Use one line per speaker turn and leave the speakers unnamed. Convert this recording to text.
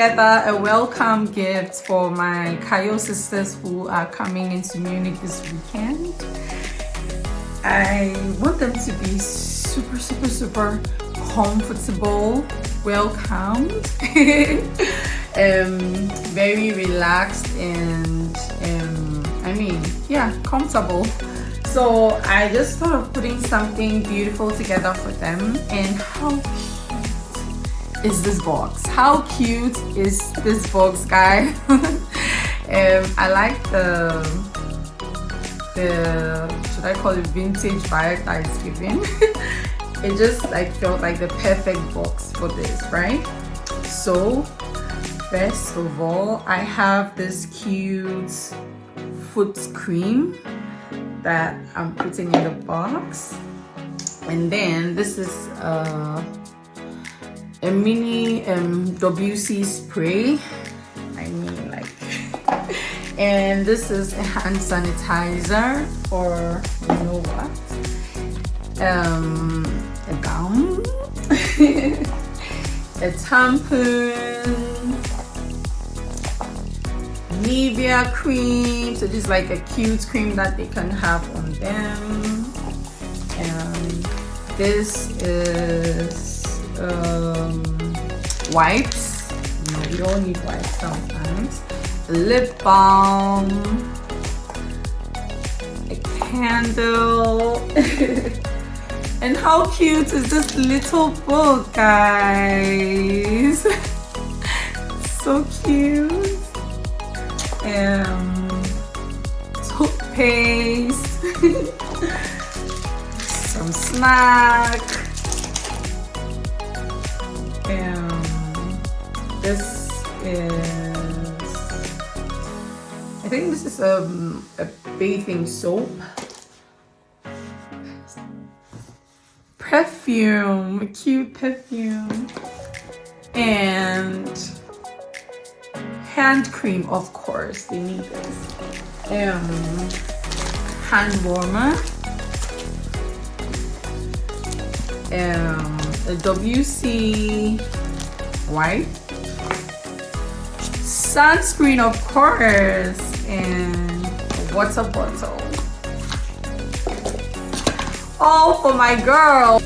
together a welcome gift for my Kayo sisters who are coming into Munich this weekend. I want them to be super comfortable, welcomed, very relaxed and comfortable. So I just thought of putting something beautiful together for them. And how cute is this box? How cute is this box, guys? I like the should I call it vintage vibe that it's giving. It just like felt like the perfect box for this, right? So first of all, I have this cute foot cream that I'm putting in the box, and then this is a mini WC spray. And this is a hand sanitizer, or you know what, a gum, a tampon, Nivea cream, so just like a cute cream that they can have on them. And this is wipes. No, we don't need wipes sometimes. A lip balm, a candle. And how cute is this little book, guys? So cute. Toothpaste, some snack, this is, I think this is a bathing soap, perfume, a cute perfume, and hand cream, of course, they need this. Hand warmer, a WC wipe, sunscreen, of course, and a water bottle. All for my girl.